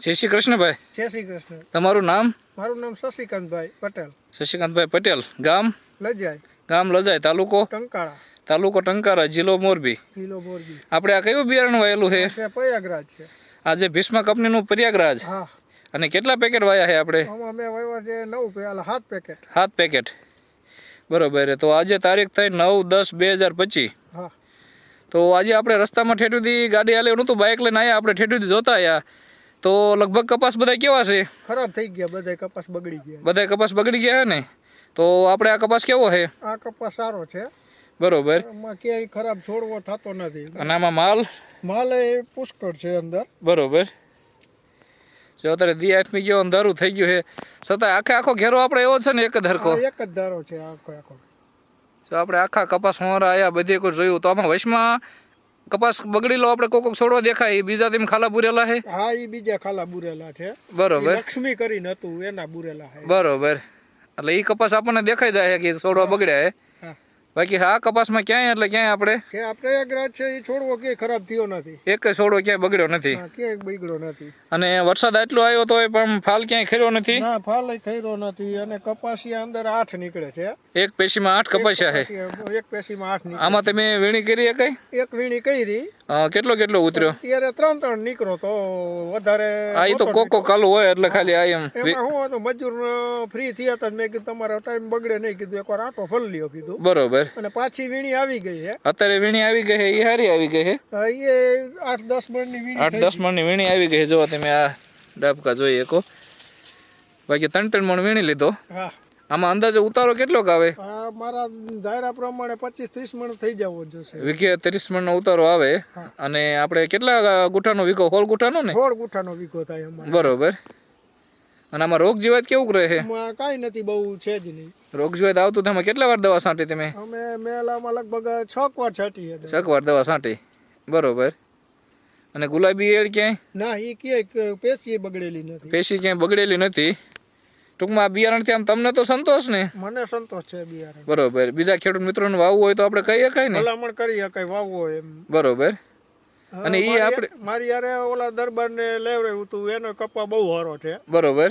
જય શ્રી કૃષ્ણ ભાઈ. જય શ્રી કૃષ્ણ. તમારું નામ? મારું નામ શશિકાંતભાઈ પટેલ. શશિકાંતભાઈ પટેલ. ગામ? લજાય. ગામ લજાય. તાલુકો? ટંકારા. તાલુકો ટંકારા, જિલ્લો મોરબી. જિલ્લો મોરબી. આપણે આ કયું બિયારણ વાયેલું છે? પ્રયાગરાજ છે. આજે ભીષ્મા કંપનીનું પ્રયાગરાજ. હા. અને કેટલા પેકેટ વાયા છે આપણે? આમાં મેં વાવ્યા છે 7 પેકેટ. 7 પેકેટ. બરોબર. તો આજે તારીખ થઈ 9/10/2025. હા. તો આજે આપણે રસ્તામાં ઠેઠુંથી ગાડી હાલે નહોતું, બાઇક લઈને આવ્યા, આપણે ઠેઠુંથી જોતા આવ્યા. તો લગભગ કપાસ બધા કેવા છે? ખરાબ થઈ ગયા, બધા કપાસ બગડી ગયા. બધા કપાસ બગડી ગયા છે ને? તો આપણે આ કપાસ કેવો છે? આ કપાસ સારો છે. બરોબર. આમાં ક્યાંય ખરાબ છોડવો થતો નથી. અને આમાં માલ એ પુષ્કળ છે અંદર. બરોબર. જો અત્યારે દી આથમી ગયો, અંધારું થઈ ગયું છે, છતાં આખો ઘેરો આપણે એવો છે ને એક જ હરખો? એક જ ધારો છે આખો. તો આપણે આખા કપાસ મોરા આવ્યા, બધે કોઈ જોયું તો આમાં વચમાં કપાસ બગડેલો આપણે કોક છોડવા દેખાય, બીજા તેમ ખાલા બુરેલા છે? હા, એ બીજા ખાલા બુરેલા છે. બરોબર. લક્ષ્મી કરીને હતું એના બુરેલા છે. બરોબર. એટલે એ કપાસ આપણને દેખાઈ જાય કે છોડવા બગડ્યા છે. બાકી આ કપાસમાં ક્યાંય આપણે કે આ પ્રયાગરાજ છે એ છોડવો ક્યાંય ખરાબ થયો નથી. એક છોડવો ક્યાંય બગડ્યો નથી. ક્યાંય બગડ્યો નથી. અને વરસાદ આટલો આવ્યો તો પણ ફાલ ક્યાંય ખર્યો નથી? ના, ફાલ ખર્યો નથી. અને કપાસિયા અંદર 8 નીકળે છે. એક પેશીમાં 8 કપાસિયા છે. એક પેશીમાં 8 નીકળે. આમાં તમે વીણી કરી કઈ? એક વીણી કરી. કેટલો ઉતર્યો? ત્યારે 3 નીકળો તો વધારે. આ ઈ તો કોકો કાલું હોય એટલે ખાલી આ એમ. એમાં હું હતું, મજૂર ફ્રી થયા હતા, મેં કીધું તમારો ટાઈમ બગડે નહીં, કીધું એકવાર આટો ફળ લ્યો કીધું. બરોબર. અને પાછી વીણી આવી ગઈ છે. અત્યારે વીણી આવી ગઈ છે, એ હારી આવી ગઈ છે. એ 8-10 મણની વીણી. 8-10 મણની વીણી આવી ગઈ છે. જો તમે આ ડાબકા જોઈએ એકો. બાકી 3 મણ વીણી લીધો. હા. આમાં અંદાજે ઉતારો કેટલોક આવે? મારા ધાયરા પ્રમાણે 25-30 મણ થઈ જવો જશે. વીઘે 30 મણનો ઉતારો આવે. અને આપણે કેટલા ગુઠાનો વીઘો? 16 ગુઠાનો ને? 16 ગુઠાનો વીઘો થાય અમારે. બરોબર. અને આમાં રોગ જીવાત કેવું રહે છે? કાંઈ નથી, બહુ છે જ નહીં. રોગ જીવાત આવતું તમે કેટલા વાર દવા છાંટી તમે? અમે મેલામાં લગભગ 6 વાર છાંટી. 6 વાર દવા છાંટી. બરોબર. અને ગુલાબી એળ ક્યાંય? ના, એ ક્યાંય પેશી બગડેલી નથી. પેશી ક્યાંય બગડેલી નથી. ટૂંકમાં આ બિયારણથી આમ તમને તો સંતોષ ને? મને સંતોષ છે બિયારણ. બરોબર. બીજા ખેડૂત મિત્રોને વાવવું હોય તો આપણે કહી શકાય ને? ભલામણ કરી શકાય વાવવો એમ. બરોબર. અને એ આપણે મારી યારે ઓલા દરબારને લેવડાવ્યું હતું, એનો કપા બહુ સારો છે. બરોબર.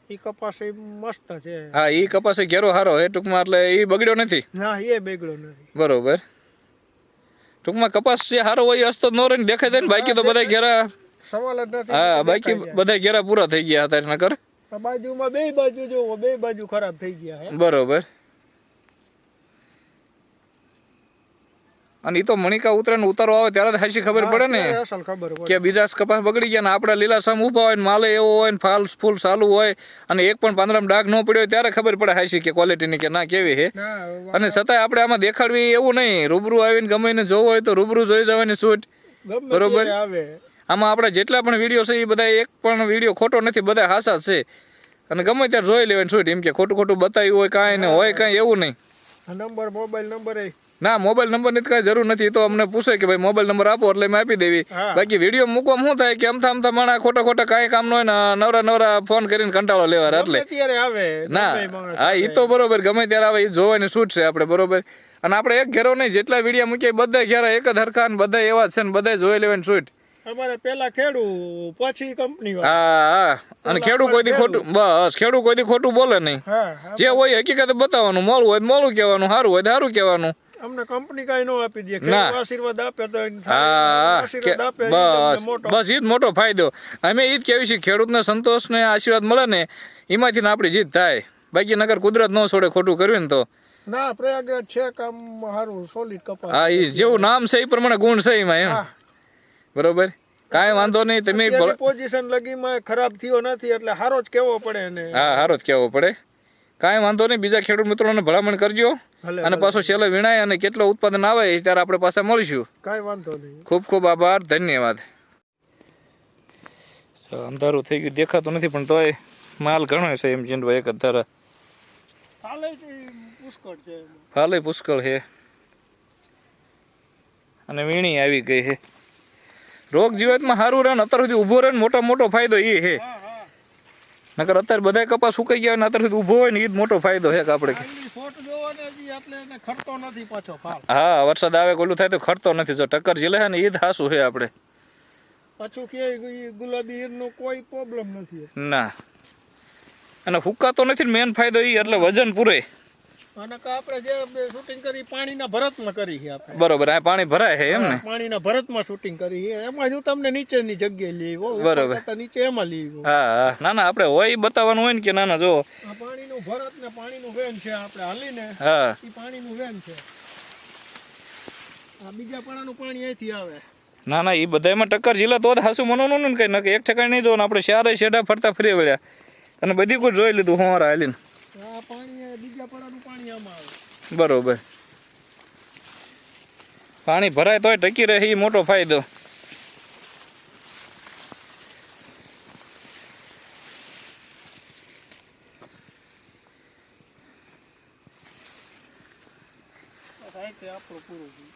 એ કપાસ મસ્ત છે. હા, એ કપાસ ઘેરો સારો છે ટૂંકમાં, એટલે એ બગડ્યો નથી. ના, એ બગડ્યો નથી. બરોબર. ટૂંકમાં કપાસ જે સારો હોય હસતો ન રહે ને દેખાય જાય ને. બાકી તો બધા ઘેરા સવાલ જ નથી. હા, બાકી બધા ઘેરા પૂરા થઈ ગયા હતા નકર. બાજુમાં બે બાજુ જોવો, બે બાજુ ખરાબ થઈ ગયા છે. બરોબર. અને એ તો મણિકા ઉતરે ને ઉતારો આવે ત્યારે હાચી ખબર પડે ને કે બીજા કપાસ બગડી ગયા ને આપડા લીલાસમ ઉભા હોય ને માલે એવો હોય ને ફૂલ ચાલુ હોય અને એક પણ પાંદડામાં ડાઘ ન પડ્યો હોય ત્યારે ખબર પડે હાચી કે ક્વોલિટીની કે ના કેવી છે. અને છતાંય આપણે આમાં દેખાડવી એવું નહીં, રૂબરૂ આવીને ગમે એને જોવો હોય તો રૂબરૂ જોઈ જવાની છૂટ. બરોબર. આમાં આપણે જેટલા પણ વિડીયો છે એ બધા એક પણ વિડીયો ખોટો નથી, બધા હાસા છે. અને ગમે ત્યારે જોઈ લેવાની છૂટ. એમ કે ખોટું બતાવ્યું હોય કાંઈ ને હોય કાંઈ એવું નહીં. નંબર મોબાઈલ નંબર ના, મોબાઈલ નંબરની કાંઈ જરૂર નથી. તો અમને પૂછે કે ભાઈ મોબાઈલ નંબર આપો એટલે મેં આપી દેવી. બાકી વિડીયો મૂકવામાં શું થાય કે અમથા માણા ખોટા કાંઈ કામ ન હોય ને નવરા ફોન કરીને કંટાળો લેવા એટલે ના. હા, એ તો બરોબર, ગમે ત્યારે આવે એ જોવાની છૂટ છે આપણે. બરોબર. અને આપણે એક ઘેરો નહીં, જેટલા વિડીયો મૂકીએ બધા ઘેરા એક જ હરખા ને બધા એવા છે ને બધા જોઈ લેવાની છૂટ. અમારે પેલા ખેડૂ પછી કંપની. હા. અને ખેડૂ કોઈ દી ખોટું, બસ ખેડૂ કોઈ દી ખોટું બોલે નહીં. જે હોય હકીકત બતાવવાનું, મોડું હોય મોડું કહેવાનું, સારું હોય સારું કહેવાનું. અમને કંપની કાંઈ ન આપી દે, આશીર્વાદ આપે તો બસ ઈ જ મોટો ફાયદો. અમે ઈ જ કહેવી છીએ, ખેડૂતને સંતોષ ને આશીર્વાદ મળે ને એમાંથી ને આપણી જીત થાય. બાકી નગર કુદરત ન છોડે ખોટું કર્યું ને તો. ના, પ્રયાગરાજ છે કામ સારું, સોલિડ કપાસ. હા, એ જેવું નામ છે એ પ્રમાણે ગુણ છે એમાં એમ. બરોબર. કાંઈ વાંધો નહીં. તમે પોઝિશન લગીમાં ખરાબ થયો નથી એટલે સારો જ કહેવો પડે ને. હા, સારો જ કહેવો પડે. કાંઈ વાંધો નહીં. બીજા ખેડૂત મિત્રોને ભલામણ કરજો. અને પાછો છેલ્લે વીણાય અને કેટલો ઉત્પાદન આવે ત્યારે આપણે પાછા મળીશું. કાંઈ વાંધો નહીં. ખૂબ ખૂબ આભાર, ધન્યવાદ. અંધારું થઈ ગયું, દેખાતું નથી પણ તોય માલ ઘણો છે એમ ચિંતભાઈ. એક જ ધારા ફાલે પુષ્કળ છે. અને વીણી આવી ગઈ છે. રોગ જીવાતમાં સારું રહે ને અત્યાર સુધી ઊભો રહે ને મોટો ફાયદો એ છે. નકર અત્યારે બધા કપાસ સુકાઈ ગયા ને અત્યારે સુધી ઊભો હોય ને એ જ મોટો ફાયદો છે આપણે. હા, વરસાદ આવે ઓલું થાય તો ખરતો નથી. જો ટક્કર ઝીલે છે ને એ જ હાસું છે આપણે. પાછું કે ઈ ગુલાબી હીરનો કોઈ પ્રોબ્લેમ નથી. ના અને હુકાતો નથી મેન ફાયદો ઈ એટલે વજન પૂરે. અને કે આપણે જે શૂટિંગ કરી પાણીના ભરતમાં કરી છે આપણે. બરોબર આ પાણી ભરાય છે એમ ને. પાણીના ભરતમાં શૂટિંગ કરી છે એમાં જો તમને નીચેની જગ્યાએ લઈ બરોબર. નીચે એમાં લઈ હા હા ના ના આપણે હોય ઈ બતાવવાનું હોય ને કે ના ના જો આ પાણીનું ભરત ને પાણીનું વેન છે આપણે હાલીને હા ઈ પાણીનું વેન છે. આ બીજા પણાનું પાણી અહીંથી આવે. ના ના એ બધામાં ટક્કર ઝીલા તો હાસુ મનોનું ને કઈ નકે એક ઠેકાણે નહીં જોવાનું આપણે ચારે શેડા ફરતા ફરી વળ્યા અને બધી કોઈ જોઈ લીધું હોરા હાલીને. આ પાણી બીજા પણાનું પાણી આમાં આવે. બરોબર પાણી ભરાય તોય ટકી રહે એ મોટો ફાયદો. સાહિત્ય આપણું પૂરું થયું.